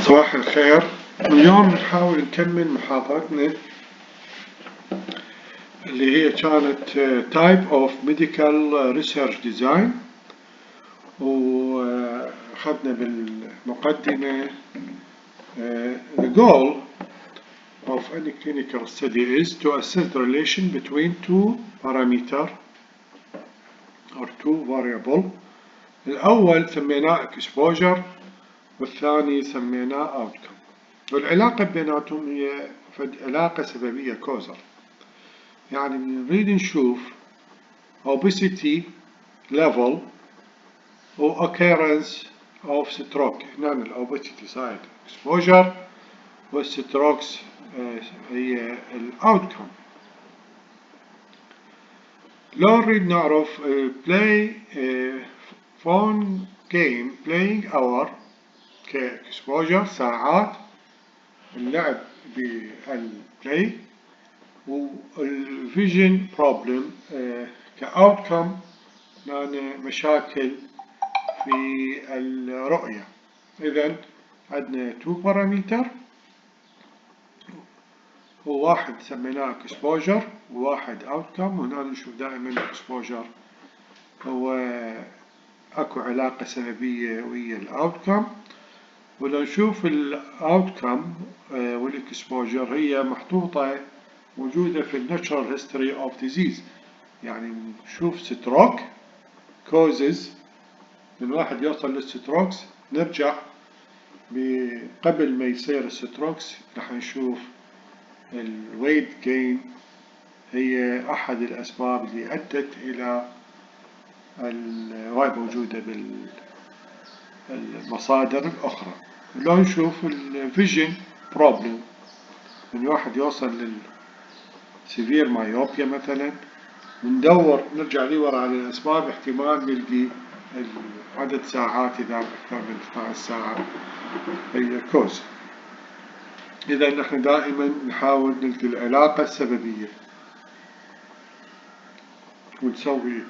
صباح الخير. اليوم نحاول نكمل محاضرتنا اللي هي كانت Type of Medical Research Design، وأخذنا بالمقدمة The goal of any clinical study is to assess the relation between two parameters or two variables. الأول سميناه exposure والثاني سميناه outcome، والعلاقة بيناتهم هي علاقة سببية كوزر. يعني نريد نشوف obesity level و occurrence of stroke. هنا الobesity side exposure والستروكس هي outcome. لو نريد نعرف play phone game playing hour كexposure ساعات اللعب بالبلاي، والفيجن بروبلم كأوتكم يعني مشاكل في الرؤية. إذن عندنا تو بارامتر، وواحد سميناه exposure وواحد outcome. وهنا نشوف دائما exposure هو اكو علاقة سببية ويا الاوتكم، ولو نشوف الاوتكم والاكسبوجر هي محطوطة موجودة في الناتشرال هيستوري اوف ديزيز. يعني نشوف ستروك كوزز من واحد يوصل للستروكس، نرجع قبل ما يصير الستروكس راح نشوف الويت جين هي احد الاسباب اللي ادت الى وهي موجودة بالمصادر الأخرى. لو نشوف الفيجن بروبلم من واحد يوصل للسيفير مايوبيا مثلا، وندور نرجع لي ورا على الأسباب، احتمال نلقي عدد ساعات إذا أكثر من 12 ساعة هي كوز. إذا نحن دائما نحاول نلقي العلاقة السببية ونسوي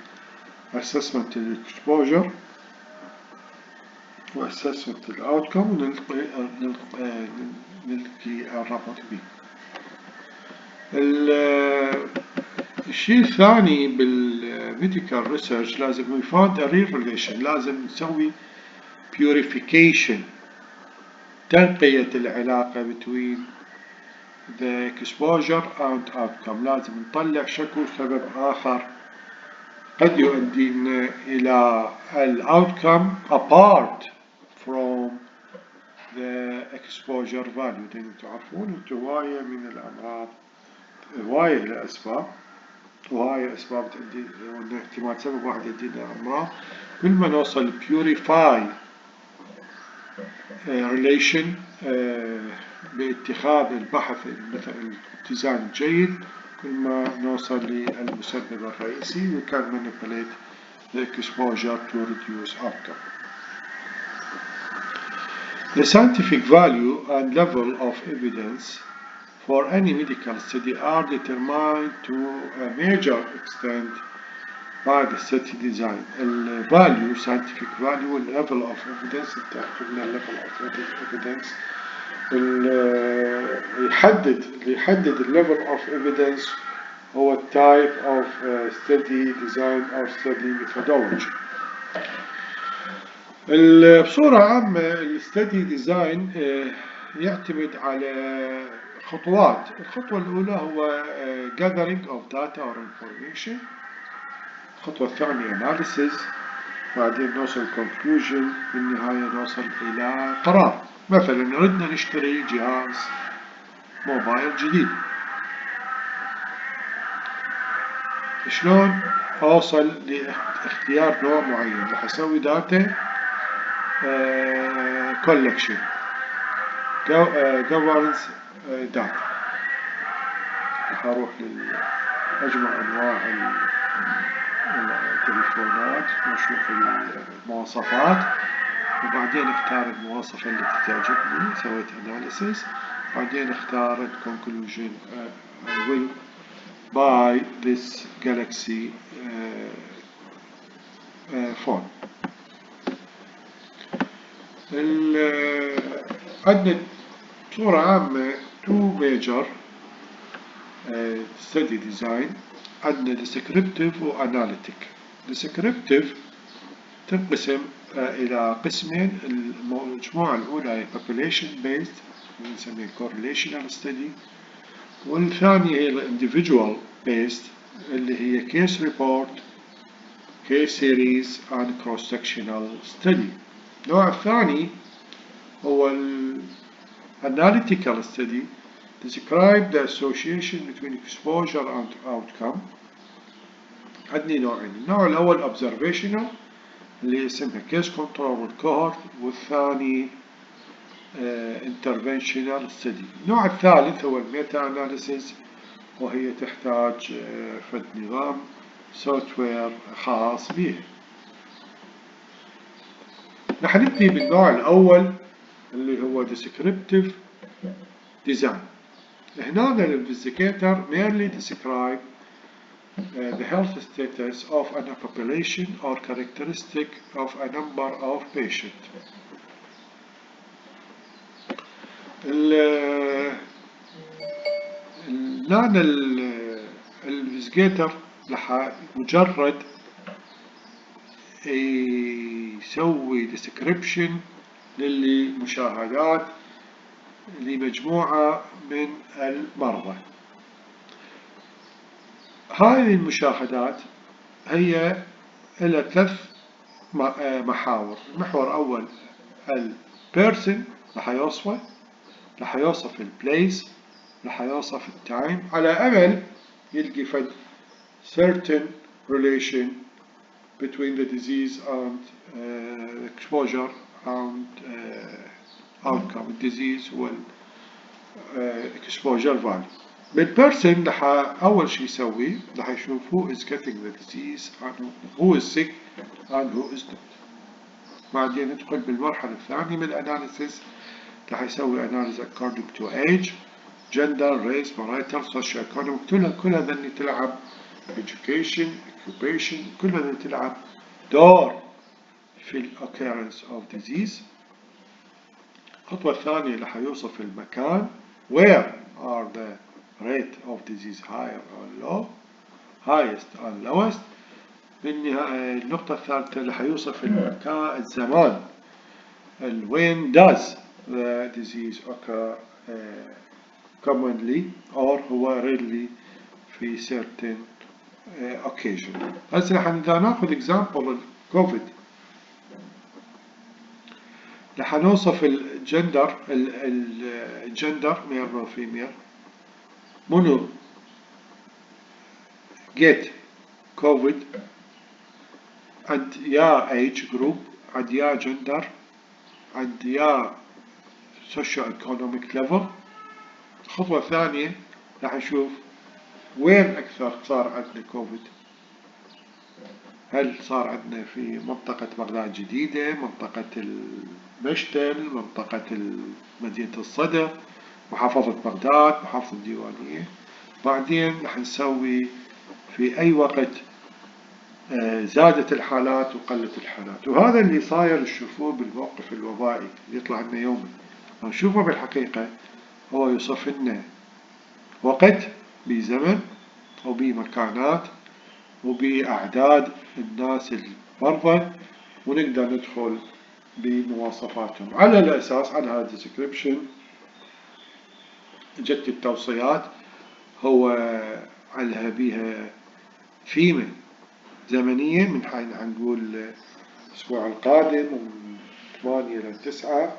assessment الexposure وassessment الoutcome ونلقي الربط به. الشيء الثاني بالميديكال ريسيرش لازم we find a real relation، لازم نسوي purification تنقية العلاقة between the exposure and outcome. لازم نطلع شكو سبب آخر قد يؤدينا إلى الأوتكم apart from the exposure value. لأن تعرفون أنتم هواية من الأمراض، هواية الأسباب، وهاي أسباب تؤدي وأن احتمال سبب واحد يؤدي إلى أمراض. كل ما نوصل purify relation باتخاذ البحث مثل الاتزان الجيد، كل ما نوصل للمسبب الرئيسي we can manipulate the exposure to reduce outcome. The scientific value and level of evidence for any medical study are determined to a major extent by the study design. The value, scientific value, and level of evidence. level of evidence يحدد level of evidence هو type of study design or study methodology. بصورة عامة الستدي ديزاين يعتمد على خطوات. الخطوة الأولى هو gathering of data or information. الخطوة الثانية analysis، بعدين نوصل conclusion، بالنهاية نوصل إلى قرار. مثلا ردنا نشتري جهاز موبايل جديد، شلون أوصل لاختيار نوع معين؟ راح أسوي داتا collection governance data. راح أروح لأجمع أنواع التليفونات وأشوف المواصفات، وبعدين اختار المواصفة التي تعجبني، سويت analysis، بعدين اختار conclusion I will buy this Galaxy phone. عندنا بصورة عامة two major study design. عندنا descriptive و analytic. descriptive تنقسم إلى قسمين. المجموعة الأولى هي population based نسميها correlational study، والثانية هي individual based اللي هي case report case series and cross sectional study. النوع الثاني هو analytical study describe the association between exposure and outcome. عندنا نوعين. النوع الأول observational اللي اسمها case control cohort، والثاني interventional study. النوع الثالث هو الميتا أناليسيس، وهي تحتاج فد نظام سوفت وير خاص به. رح نبدي بالنوع الأول اللي هو descriptive design. هنا الانفستيجيتور merely describe the health status of a population or characteristic of a number of patients. الآن الانفستيجيتور رح مجرد يسوي description للمشاهدات لمجموعة من المرضى. هذه المشاهدات هي إلى 3 محاور. المحور الأول البيرسون رح يوصف البليس، رح يوصف التايم، على أمل يلقي فد certain relation between the disease and exposure and outcome. الديزيز وال exposure value. بالبيرسون رح أول شيء يسويه رح يشوف who is getting the disease and who is sick and who is not. بعدين ندخل بالمرحلة الثانية من الأناليسيس، رح يسوي analysis according to age, gender, race, marital, socio-economic. كلها ذني تلعب education, occupation، كلها ذني تلعب دور في ال occurrence of disease. الخطوة الثانية رح يوصف المكان where are the rate of disease higher or low, highest and lowest. النقطة الثالثة رح يوصف المكان الزمان when does the disease occur commonly or هو rarely في certain occasion. هسه رح ناخذ example الكوفيد. رح نوصف الجندر male or female، منو get COVID عند يا age group، عند يا gender، عند يا socio-economic level. الخطوة الثانية راح نشوف وين أكثر صار عندنا كوفيد. هل صار عندنا في منطقة بغداد الجديدة، منطقة المشتل، منطقة مدينة الصدر، محافظة بغداد، محافظة الديوانية. بعدين راح نسوي في أي وقت زادت الحالات وقلت الحالات. وهذا اللي صاير تشوفوه بالموقف الوبائي اللي يطلع لنا يومي. نشوفه بالحقيقة هو يوصف لنا وقت بزمن وبمكانات وبأعداد الناس المرضى، ونقدر ندخل بمواصفاتهم. على الأساس على هذا الديسكريبشن جت التوصيات، هو علها بيها ثيمة زمنية من حين نقول الأسبوع القادم من 8 إلى 9،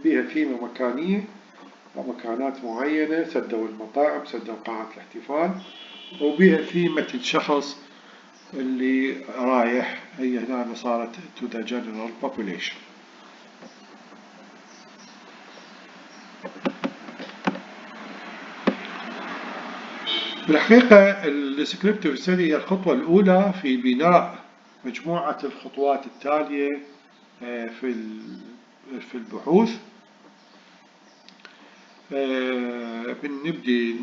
بيها ثيمة مكانية ومكانات معينة، سدوا المطاعم، سدوا قاعات الاحتفال، وبيها ثيمة الشخص اللي رايح. هي هنا صارت to the general population. بالحقيقة الديسكريبتيف ستدي هي الخطوة الأولى في بناء مجموعة الخطوات التالية في البحوث.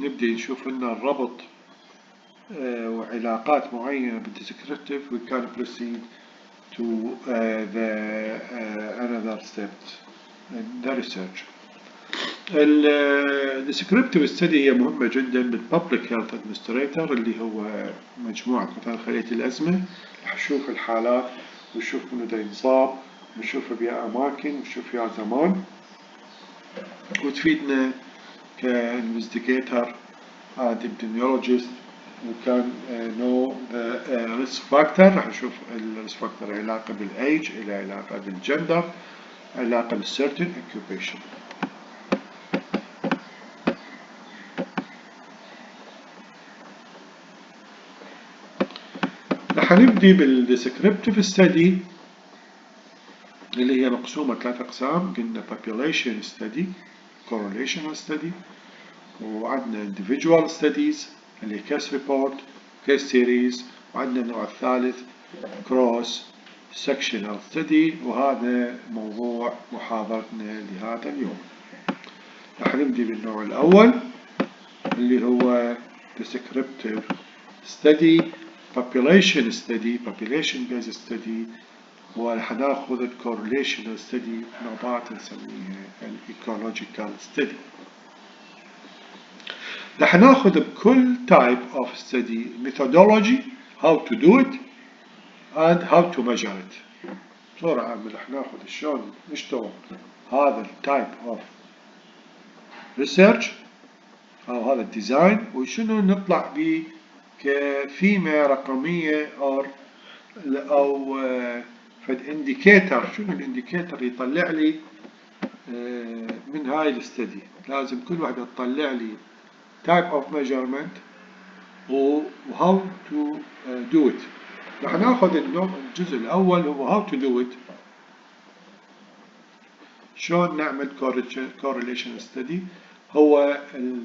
نبدي نشوف لنا الربط وعلاقات معينة بالديسكريبتيف. we can proceed to the another steps in the research. الديسكريبتيف ستدي هي مهمة جدا بالببليك هيلث ادمنستريتور اللي هو مجموعة مثلا خلية الأزمة، راح نشوف الحالات ونشوف منو دا ينصاب ونشوف بيها أماكن ونشوف بيها زمان، وتفيدنا كانفستيجيتر ابيديميولوجيست وكان نو ريسك فاكتور. راح نشوف الريسك فاكتور علاقة بالايج، إلى علاقة بالجندر، علاقة بالسيرتن اوكيوبيشن. راح نبدي بالديسكريبتيف ستدي اللي هي مقسومة 3 أقسام. قلنا population study، correlational study، وعندنا individual studies اللي هي case report، case series، وعندنا النوع الثالث cross sectional study، وهذا موضوع محاضرتنا لهذا اليوم. راح نبدي بالنوع الأول اللي هو descriptive study population study population based study، وراح ناخذ الكورليشنال ستدي نوبات نسميها الايكولوجيكال ستدي. راح ناخذ بكل تايب اوف ستدي methodology how to do it and how to measure it. بصورة عامة راح ناخذ شلون نشتغل هذا التايب اوف ريسيرش او هذا الديزاين، وشنو نطلع به كفيمة رقمية او فد انديكيتر. شنو الانديكيتر يطلع لي من هاي الستدي؟ لازم كل واحدة تطلع لي type of measurement و how to do it. راح ناخذ الجزء الأول هو how to do it، شلون نعمل correlation study. هو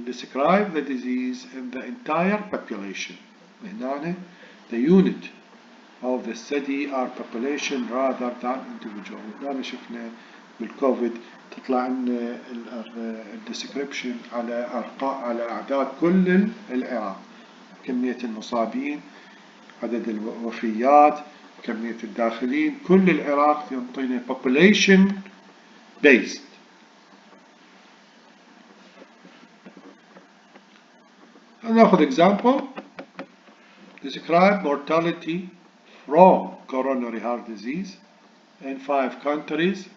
describe the disease in the entire population. هنا the unit of the study are population rather than individual. هنا شفنا بالكوفيد تطلع لنا الديسكريبشن على على أعداد كل العراق، كمية المصابين، عدد الوفيات، كمية الداخلين، كل العراق ينطينا population based. ناخذ example describe mortality from coronary heart disease in 5 countries.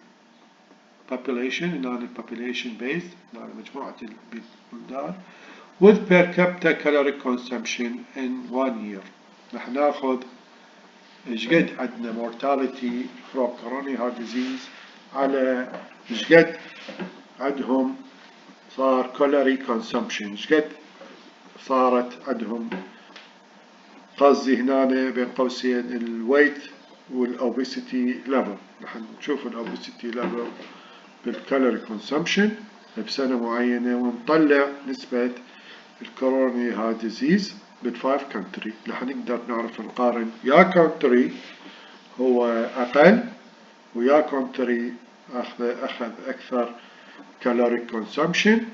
population هنا population based، هنا مجموعة البلدان with per capita caloric consumption in 1 year. راح ناخذ ايش قد عندنا mortality from coronary heart disease على ايش قد عندهم صار calorie consumption، ايش قد صارت عندهم، قصدي هنا بين قوسين الويت والاوبيسيتي ليفل. راح نشوف الاوبيسيتي ليفل بالكالوري كونسومشن بسنة معينة ونطلع نسبة الكوروني هارت ديزيز بالفايف كونتري. راح نقدر نعرف نقارن يا كونتري هو أقل ويا كونتري أخذ أكثر كالوري كونسومشن،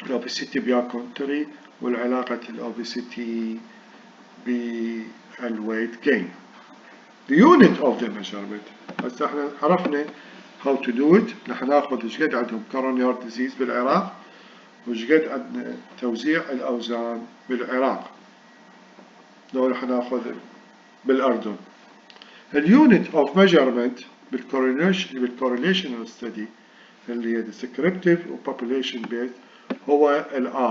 الأوبيسيتي بيا كونتري، والعلاقة الأوبيسيتي بالويت جين. The unit of the measurement. هسه احنا عرفنا how to do it. راح ناخذ ايش قد عندهم coronary heart disease بالعراق وايش قد عندنا توزيع الاوزان بالعراق. لو راح ناخذ بالاردن. اليونت of measurement بالcorrelational study اللي هي descriptive و population based هو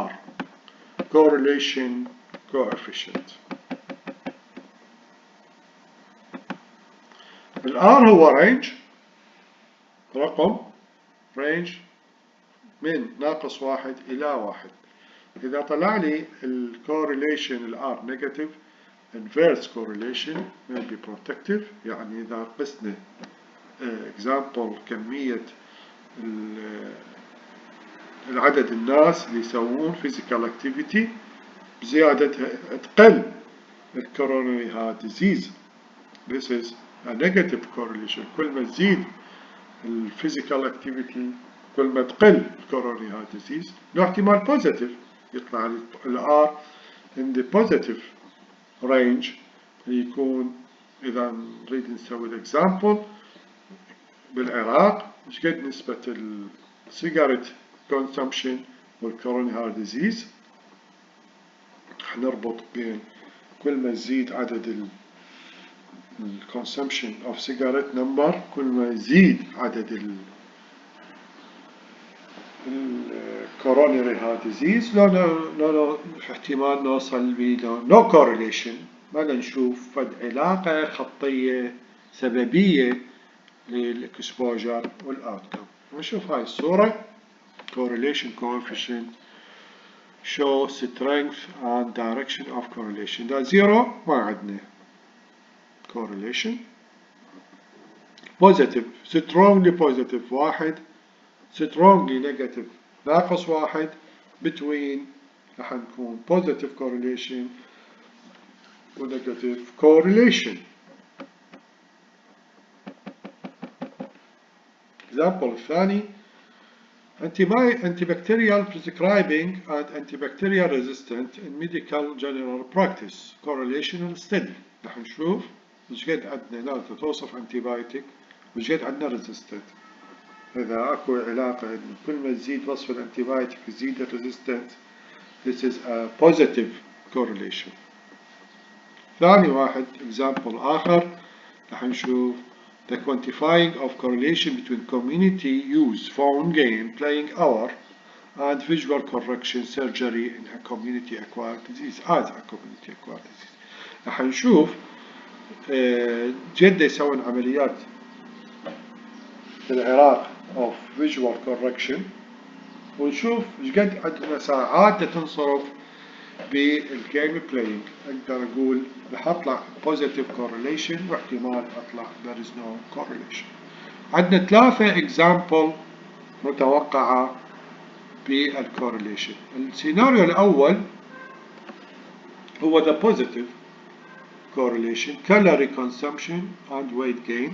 R correlation coefficient. R هو range، رقم range من -1 إلى 1. إذا طلع لي correlation R negative inverse correlation may be protective. يعني إذا قسنا example كمية العدد الناس اللي يسوون physical activity بزيادتها تقل coronary heart disease. This is a negative correlation. كل ما تزيد physical activity كل ما تقل coronary heart disease. له احتمال positive يطلع R in the positive range، يكون إذا نريد نسوي الإكزامبل بالعراق إيش قد نسبة السيجارت consumption والcoronary heart disease. هنربط بين كل ما يزيد عدد consumption of cigarette number كل ما يزيد عدد coronary heart disease. لو في احتمال نوصل ب no correlation، ما نشوف فد علاقة خطية سببية للإكسبوجر والأوتكم. نشوف هاي الصورة correlation coefficient show strength and direction of correlation. ده زيرو ما عندنا correlation. positive strongly positive واحد strongly negative ناقص واحد between راح نكون positive correlation و negative correlation. example الثاني antibacterial prescribing and antibacterial resistant in medical general practice correlational study. راح نشوف وش قد عندنا ناس توصف antibiotic وش قد عندنا resistant. إذا أكو علاقة إنه كل ما تزيد وصف الانتيبايوتيك يزيد الريزيستنت this is a positive correlation. ثاني واحد example آخر راح نشوف the quantifying of correlation between community use phone game playing hour and visual correction surgery in a community acquired disease as a community acquired disease. راح نشوف جدة يسوون عمليات في العراق of visual correction ونشوف ايش قد عندنا ساعات تنصرف بالجيم بلاينج. اقدر اقول راح اطلع positive correlation واحتمال اطلع there is no correlation. عندنا ثلاثة example متوقعة بالcorrelation. السيناريو الأول هو the positive correlation calorie consumption and weight gain.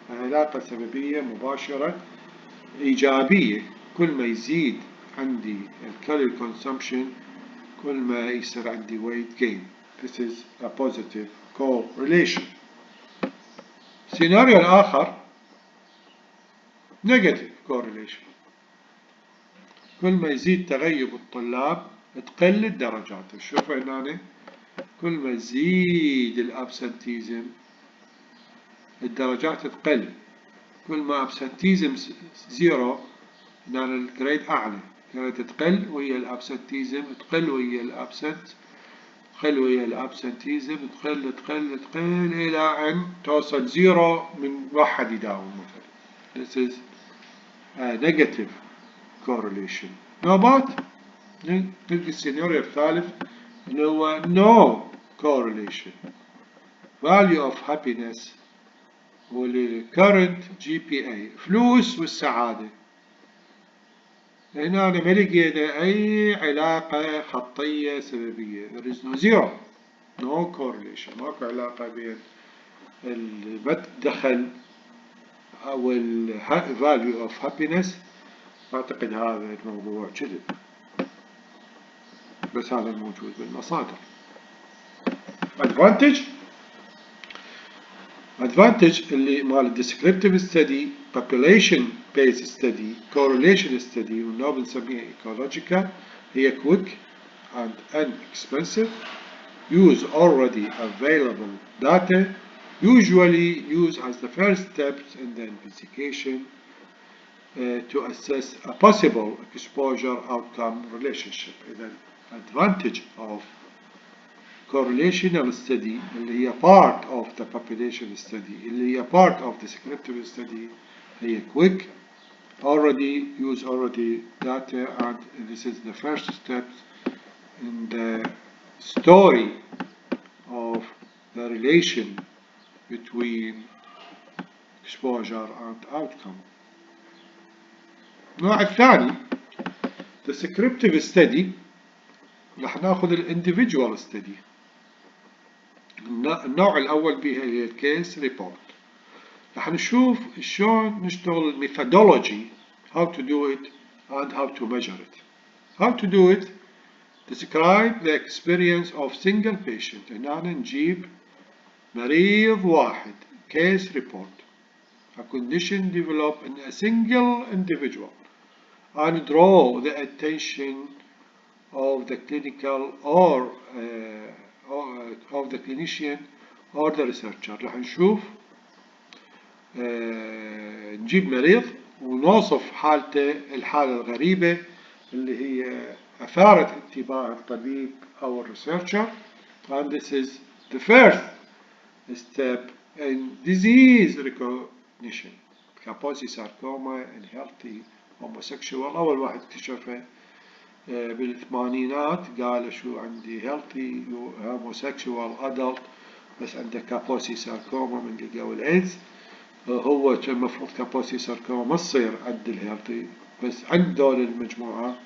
علاقة سببية مباشرة إيجابية، كل ما يزيد عندي الكالوري consumption كل ما يصير عندي weight gain. This is a positive correlation. السيناريو الآخر negative correlation، كل ما يزيد تغيب الطلاب تقل الدرجات. شوفوا هنا كل ما يزيد الابسنتيزم الدرجات تقل، كل ما ابسنتيزم زيرو هنا الجريد أعلى، كانت تقل ويا الابسنتيزم تقل ويا الابسنت تقل ويا الابسنتيزم تقل إلى أن توصل زيرو من واحد يداوم مثلا. This is a negative correlation. نوبات نلقي السيناريو الثالث اللي هو no correlation value of happiness current GPA فلوس والسعادة. هنا أنا ما لقينا أي علاقة خطية سببية. there is no zero no correlation، ماكو علاقة بين الدخل أو value of happiness. أعتقد هذا الموضوع كذب، بس هذا الموجود بالمصادر. advantage اللي مال descriptive study population based study correlation study واللي بنسميها ecological هي quick and inexpensive use already available data usually used as the first steps in the investigation to assess a possible exposure outcome relationship. إذا advantage of correlational study اللي هي part of the population study اللي هي part of descriptive study هي quick use already data and this is the first step in the story of the relation between exposure and outcome. النوع الثاني descriptive study راح ناخذ individual study. النوع الأول بها هي الكيس ريبورت. راح نشوف شلون نشتغل الميثودولوجي how to do it and how to measure it. how to do it describe the experience of single patient. هنا نجيب مريض واحد case report a condition developed in a single individual and draw the attention of the clinical or of the clinician or the researcher. راح نشوف نجيب مريض ونوصف حالته الحالة الغريبة اللي هي أثارت انتباه الطبيب أو الريسيرشر. And this is the first step in disease recognition. Kaposi sarcoma in healthy homosexual أول واحد اكتشفه بالثمانينات قال شو عندي healthy homosexual adult بس عنده كابوسي ساركوما من لقوا الإيدز. هو المفروض كابوسي ساركوما ما تصير عند الهيلثي بس عند دول المجموعة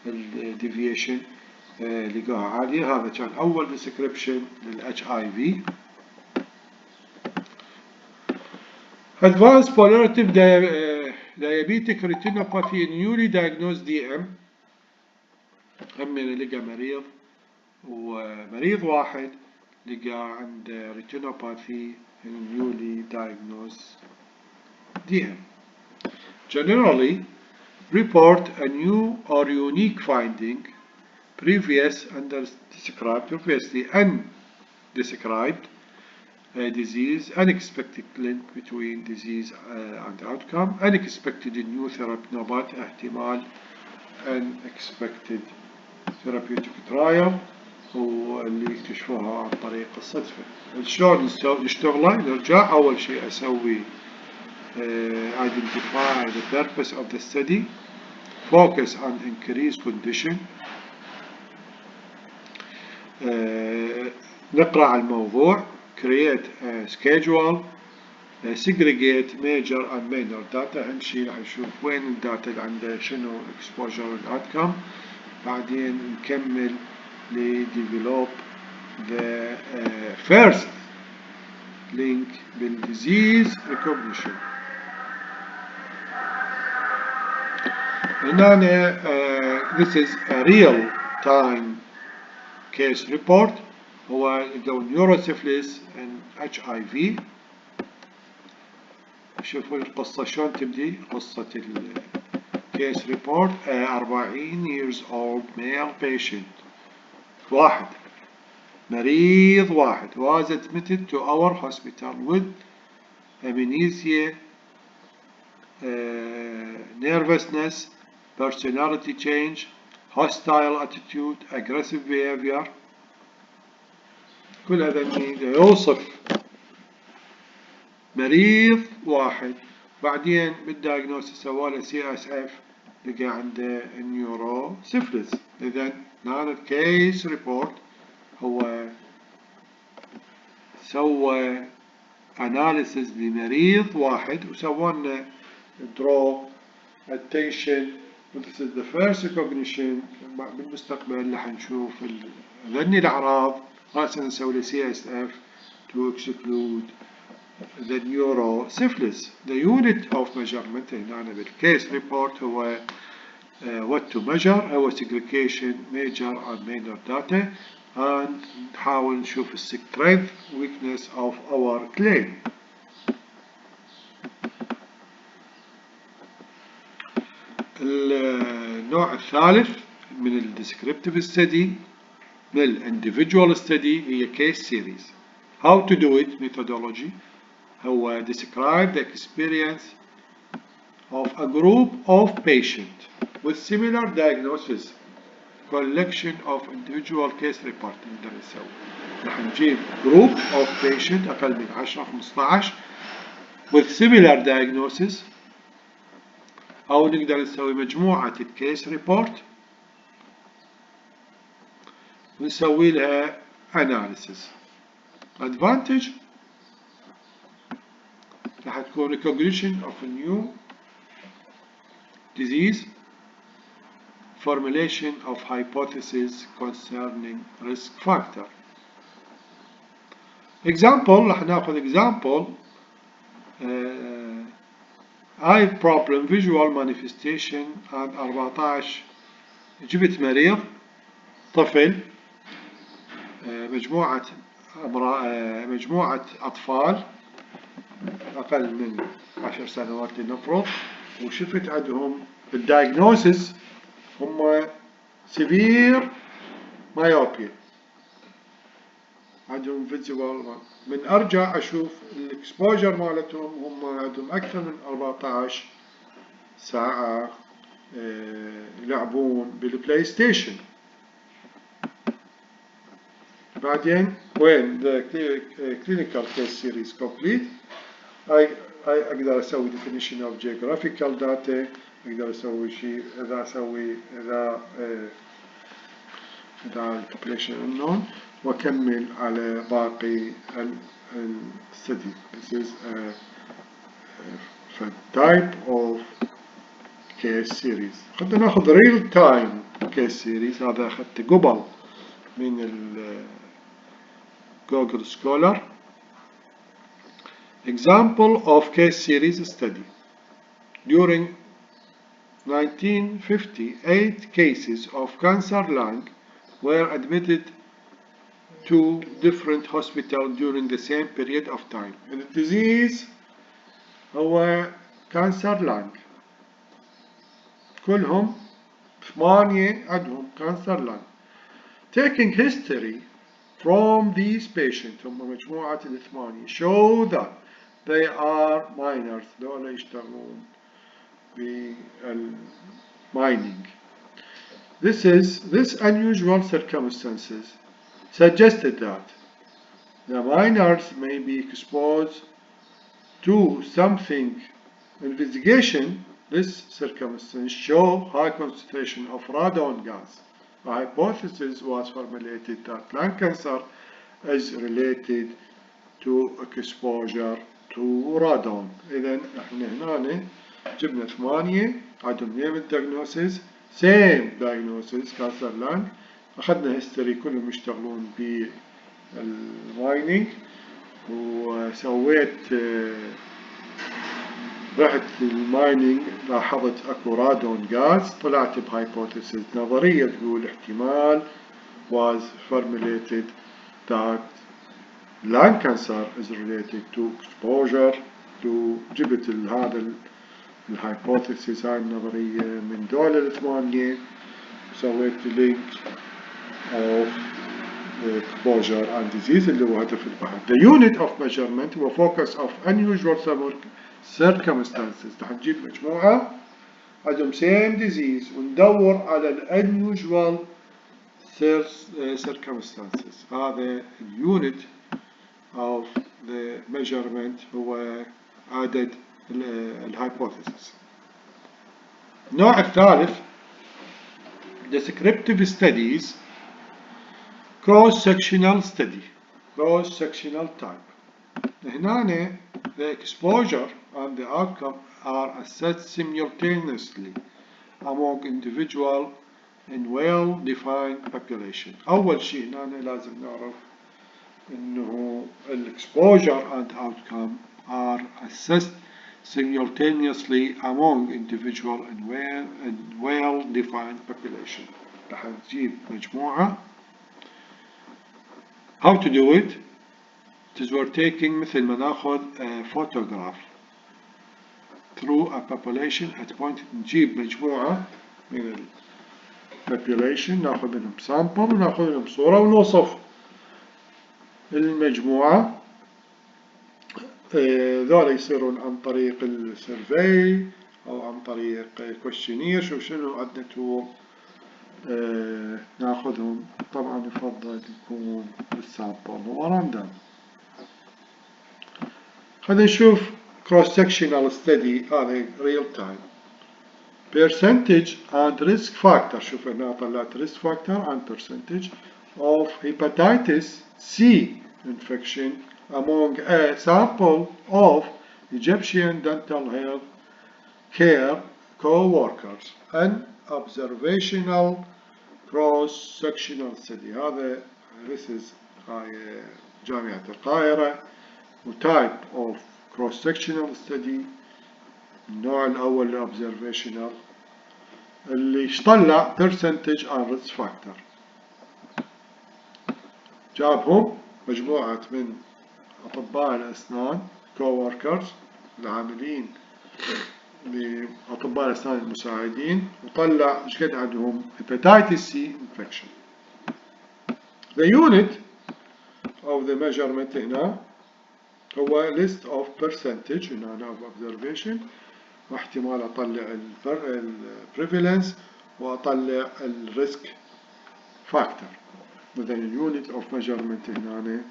الديفيشن لقوها عالية. هذا كان أول ديسكريبشن للاتش اي في. Advanced pollinative diabetic retinopathy in newly diagnosed DM. همين لقى مريض ومريض واحد لقى عنده retinopathy in newly diagnosed DM. Generally report a new or unique finding previously undescribed disease, unexpected link between disease and outcome, unexpected new therapy نوبات احتمال unexpected therapeutic trial واللي يكتشفوها عن طريق الصدفة. شلون نشتغله؟ نرجع أول شيء أسوي identify the purpose of the study, focus on increased condition, نقرأ على الموضوع, create a schedule, segregate major and minor data. أهم شيء راح نشوف وين الداتا اللي عنده شنو exposure and outcome. بعدين نكمل develop the first link بالdisease recognition. هنا this is a real time case report. هو لقوا neurosyphilis and HIV. شوفوا القصة شلون تبدي. قصة case report 40 years old male patient واحد مريض واحد was admitted to our hospital with amnesia, nervousness, personality change, hostile attitude, aggressive behavior. كل هذا يوصف مريض واحد. بعدين بالدايجنوستس سوى CSF لقى عنده نيوروسيفلس. إذا هذا الكيس ريبورت هو سوى أناليسيس لمريض واحد وسوى لنا draw attention. This is the first recognition. بالمستقبل راح نشوف ذني الأعراض. هسه نسوي له CSF to exclude the neurosyphilis. The unit of measurement هنا بالcase report هو what to measure هو segregation major and minor data and نحاول نشوف strength weakness of our claim. النوع الثالث من ال descriptive study من ال individual study هي case series. How to do it methodology هو describe the experience of a group of patients with similar diagnosis, collection of individual case report. نقدر نسوي راح نجيب group of patients أقل من 10 15 with similar diagnosis أو نقدر نسوي مجموعة case report ونسوي لها analysis. Advantage راح تكون recognition of a new disease, formulation of hypothesis concerning risk factor. Example راح ناخذ example eye problem visual manifestation عند 14. جبت مريض طفل مجموعة أطفال أقل من 10 سنوات لنفرض وشفت عندهم الدايجنوسيس هم severe myopia عندهم visible. من أرجع أشوف الإكسبوجر مالتهم هم عندهم أكثر من 14 ساعة يلعبون بالبلاي ستيشن. بعدين when the clinical case series complete أقدر أسوي definition of geographical data، أقدر أسوي شيء إذا الpopulation unknown، وأكمل على باقي الstudy. This is a type of case series. خلينا ناخذ real time case series. هذا أخذته قبل من Google Scholar. Example of case series study. During 1958 cases of cancer lung were admitted to different hospitals during the same period of time. And the disease هو cancer lung. كلهم 8 عندهم cancer lung. Taking history from these patients هم مجموعة ال8 show that they are minors. دول يشتغلون بالmining. This unusual circumstances suggested that the miners may be exposed to something. Investigation, this circumstance show high concentration of radon gas. A hypothesis was formulated that lung cancer is related to exposure to radon. إذا احنا هنا جبنا 8 عندهم نيم diagnosis same diagnosis cancer lung. أخذنا هيستوري كلهم يشتغلون بالمايننج، وسويت رحت المايننج لاحظت اكو رادون غاز، طلعت بهايبوثيسيس نظرية تقول احتمال was formulated that lung cancer is related to exposure to جبت هذا الهايبوثيسيس هاي النظرية من دول ال8 وسويت لينك of exposure and disease اللي هو هدف البحث. The unit of measurement هو focus of unusual circumstances. رح نجيب مجموعة عندهم same disease وندور على ال unusual circumstances. هذا unit of the measurement هو عدد الhypothesis. النوع الثالث descriptive studies cross-sectional study cross-sectional type. هنا the exposure and the outcome are assessed simultaneously among individual in well-defined population. أول شيء هنا لازم نعرف إنه exposure and outcome are assessed simultaneously among individual in well-defined population. رح نجيب مجموعة. How to do it? It is we're taking مثل ما ناخذ photograph through a population at point. نجيب مجموعة من population ناخذ منهم sample وناخذ منهم صورة ونوصف المجموعة. ذولا يصيرون عن طريق السيرفي أو عن طريق questionnaire. شنو عندنا tool ناخذهم. طبعا يفضل يكون السامبل وراندوم. خلينا نشوف cross sectional study هذا real time. percentage and risk factor. شوف هنا طلعت risk factor and percentage of hepatitis C infection among a sample of Egyptian dental health care co-workers. An observational cross-sectional study. هذا this is جامعة القاهرة وtype of cross-sectional study. النوع الأول observational اللي طلع percentage and risk factor. جابهم مجموعة من أطباء الأسنان co-workers العاملين لأطباء الأسنان المساعدين وطلع إيش قد عندهم hepatitis C infection. The unit of the measurement هنا هو list of percentage هنا of observation، واحتمال أطلع ال prevalence وأطلع ال risk factor. إذا unit of measurement هنا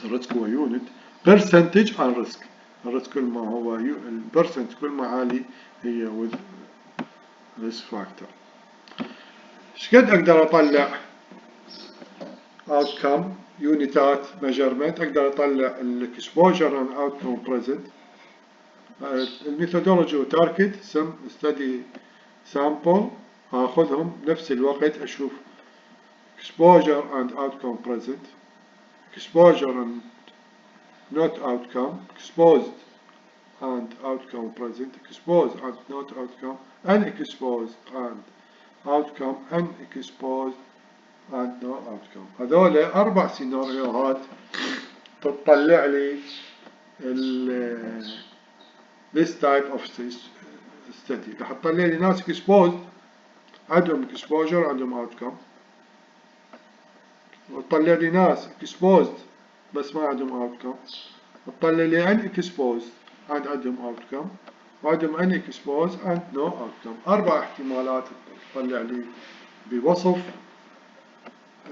الريسك هو unit percentage and risk. الريسك كل ما هو البرسنت كل ما عالي هي with risk factor. ايش قد أقدر أطلع outcome يونيتات measurement؟ أقدر أطلع exposure and outcome present. الميثودولوجي وتارجت study sample أخذهم نفس الوقت أشوف exposure and outcome present، exposure and not outcome، exposed and outcome present، exposed and not outcome، unexposed and outcome، unexposed and no outcome. هذول 4 سيناريوهات تطلع لي this type of study. راح تطلع لي ناس exposed عندهم exposure عندهم outcome، وتطلع لي ناس exposed بس ما عندهم outcome، وتطلع لي unexposed عندهم outcome، وعندهم unexposed and no outcome. 4 احتمالات تطلع لي بوصف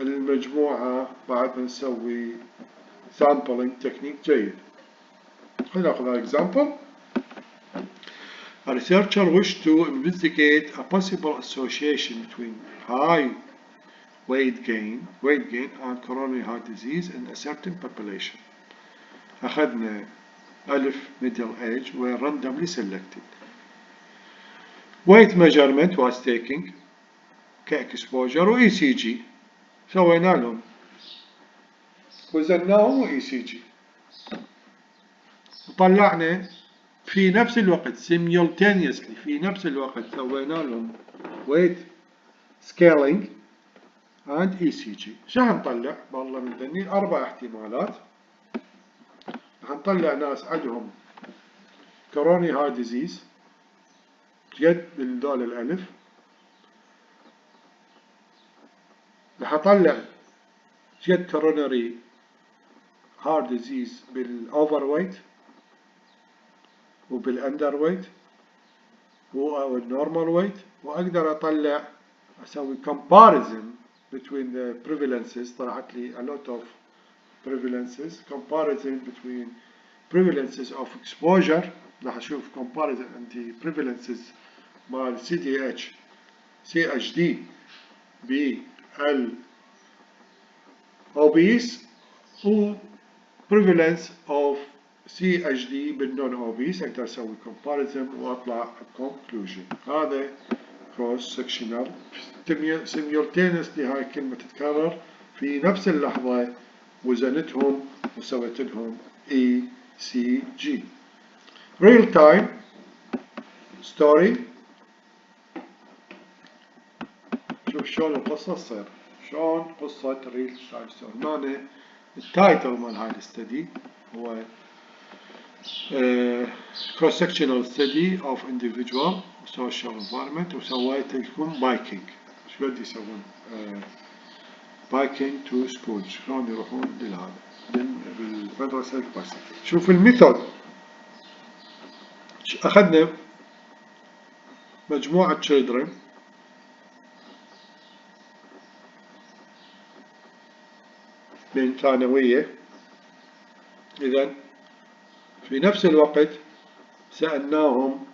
المجموعة بعد ما نسوي sampling technique جيد. خلينا ناخذ example. A researcher wished to investigate a possible association between high weight gain and coronary heart disease in a certain population. أخذنا ألف middle age were randomly selected. Weight measurement was taken كexposure و ECG سوينا لهم وزناهم و ECG وطلعنا في نفس الوقت simultaneously في نفس الوقت سوينا لهم weight scaling and ECG. شو هنطلع؟ والله من ذني 4 احتمالات. هنطلع ناس عندهم coronary heart disease قد بالدول الألف. راح أطلع قد coronary heart disease بالoverweight وبالunderweight والnormal weight، وأقدر أطلع أسوي comparison between the prevalences. طلعت لي a lot of prevalences comparison between prevalences of exposure. راح أشوف comparison عندي prevalences مال CDH CHD بال obese و prevalence of CHD بالnon obese. أقدر أسوي comparison وأطلع conclusion. هذا cross sectional simultaneously. هاي كلمة تتكرر في نفس اللحظة وزنتهم وسويت لهم ECG. real time story. شوف شلون القصة تصير، شلون قصة real time story. هنا التايتل مال هاي الستدي هو cross sectional study of individual social environment، وسويت لكم بايكينج. شو قد يسوون بايكينج تو سكول، شلون يروحون لهذا بالمدرسة الباص. شوف الميثود. أخذنا مجموعة children من ثانوية. إذن في نفس الوقت سألناهم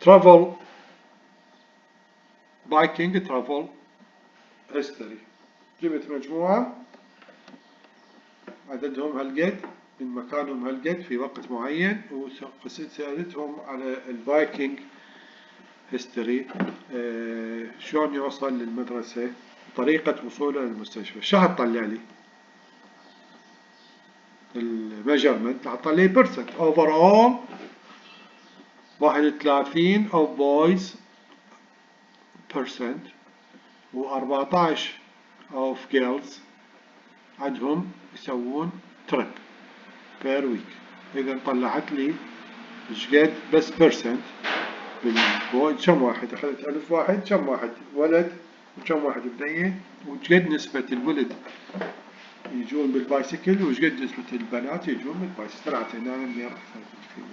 travel biking travel history. جبت مجموعة عددهم هالقد من مكانهم هالقد في وقت معين وسألتهم على البايكينج هيستوري، شلون يوصل للمدرسة، طريقة وصوله للمستشفى. شو هتطلع لي؟ الميجرمنت هتطلع لي percent overall 31 of boys percent و14 of girls عندهم يسوون trip per week. إذا طلعت لي إيش قد بس percent كم واحد أخذت 1000 واحد، كم واحد ولد وكم واحد بنية، وإيش قد نسبة الولد يجون بالبايسكل وإيش قد نسبة البنات يجون بالبايسكل. طلعت هنا المير أكثر بكثير.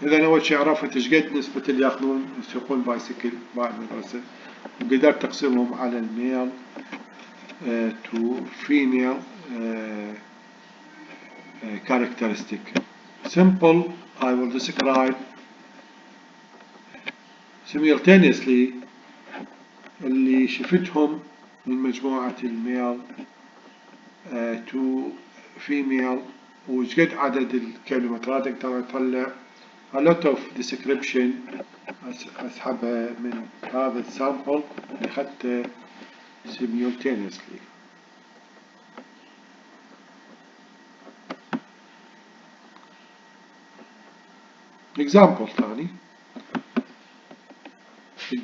إذا أول شيء عرفت إيش قد نسبة اللي ياخذون يسوقون بايسكل بعد المدرسة، وقدرت تقسمهم على الميل to female characteristic. Simple, I will describe simultaneously اللي شفتهم من مجموعة الميل to female وش قد عدد الكيلومترات اقدر اطلع a lot of description اسحبها من هذا السامبل اللي اخذته simultaneously. example ثاني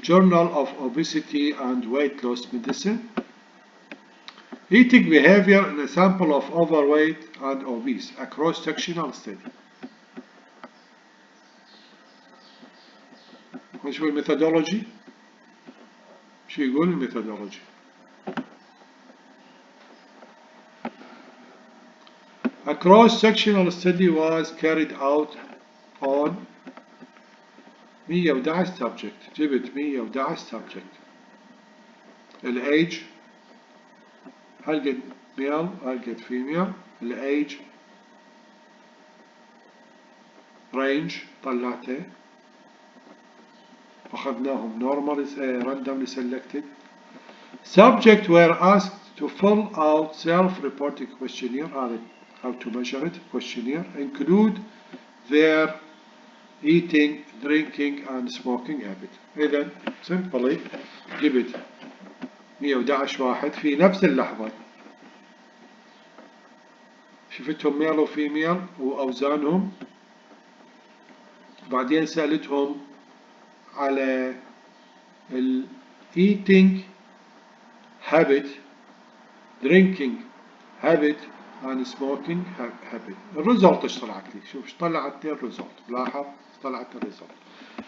Journal of Obesity and Weight Loss Medicine. Eating behavior in a sample of overweight and obese, a cross-sectional study. وش هو الميثودولوجي؟ شو يقول الميثودولوجي؟ A cross-sectional study was carried out on 111 subject. جبت 111 subject. الage هل قد male هل قد female. الage range طلعته أخذناهم normal randomly selected. Subject were asked to fill out self-reported questionnaire, how to measure it, questionnaire, include their eating, drinking and smoking habit. إذا simply جبت 111 واحد في نفس اللحظة شفتهم ميل وفيميل وأوزانهم، بعدين سألتهم على ال eating habit, drinking habit and smoking habit. الريزلت ايش طلعت لي؟ شوف ايش طلعت لي الريزلت، لاحظ طلعت الريزلت.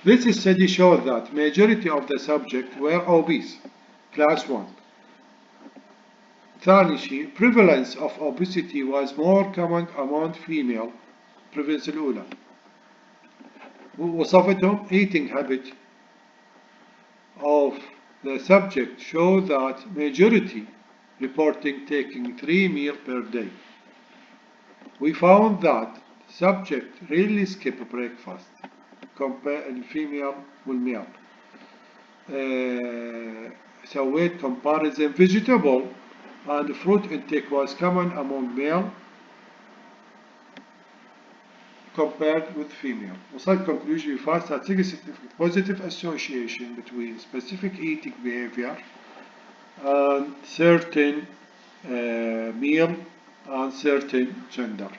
This study showed that majority of the subjects were obese, class 1. ثاني شيء prevalence of obesity was more common among female. prevalence الأولى. وصفتهم eating habit of the subject show that majority reporting taking 3 meals per day. We found that subject rarely skip breakfast compare الفيميل والميل. سويت comparison vegetable and fruit intake was common among male compared with female. وصلت conclusion we found statistically positive association between specific eating behavior and certain meal and certain gender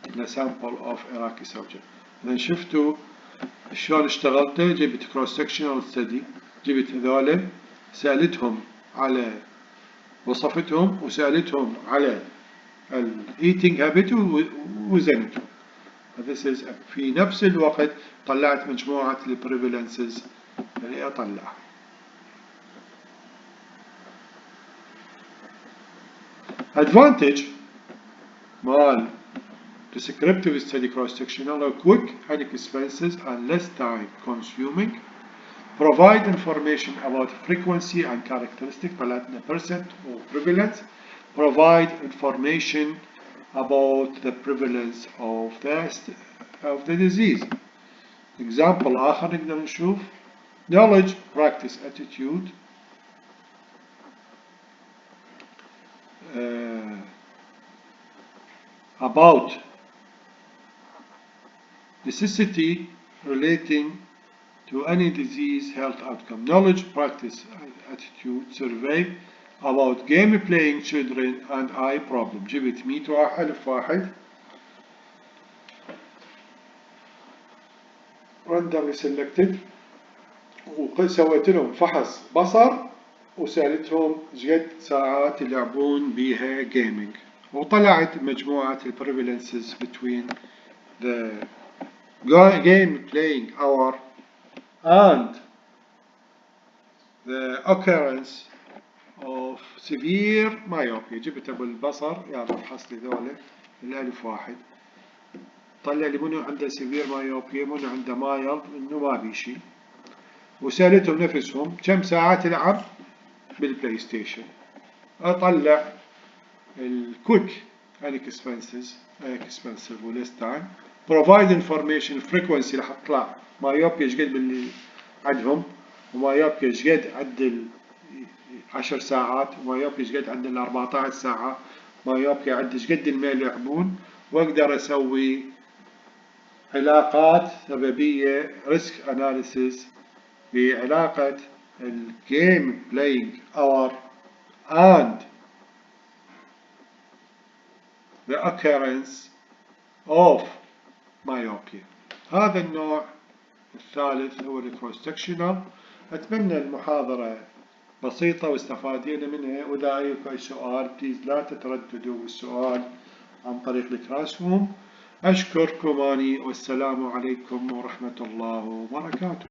in a sample of Iraqi subject. إذا شفتوا شلون اشتغلته، جبت cross sectional study، جبت هذول سألتهم على وصفتهم وسألتهم على ال eating habit وزنتهم. This is في نفس الوقت طلعت مجموعة ال prevalences اللي أطلعها. Advantage مال descriptive study cross-sectional are quick and expenses and less time consuming, provide information about frequency and characteristic طلعتنا percent or prevalence, provide information about the prevalence of the disease. Example آخر نقدر نشوف knowledge, practice, attitude, about necessity relating to any disease health outcome. Knowledge, practice, attitude, survey about game playing children and eye problem. جبت 100,000 واحد randomly selected وسويت لهم فحص بصر وسألتهم قد ساعات يلعبون بيها جيمنج. وطلعت مجموعة ال prevalences between the game playing hour and the occurrence of severe myopia. جبتها بالبصر يعني افحص لي ذولا الألف واحد، طلع لي منو عنده severe myopia منو عنده mild إنه ما بي شي، وسألتهم نفسهم كم ساعة تلعب بالبلاي ستيشن، أطلع الكويك inexpensive وليس تايم provide information frequency راح تطلع myopia ايش قد باللي عندهم، ومايوبيا ايش قد عند 10 ساعات، ومايوبيا ايش قد عند 14 ساعة، مايوبيا عند ايش قد ما يلعبون، واقدر اسوي علاقات سببية ريسك اناليسيس بعلاقة الجيم بلاينج اور and the occurrence of myopia. هذا النوع الثالث هو الكروس سكشنال. أتمنى المحاضرة بسيطة واستفادينا منها، وإذا أي سؤال بليز لا تترددوا بالسؤال عن طريق الكلاس روم. أشكركم أني والسلام عليكم ورحمة الله وبركاته.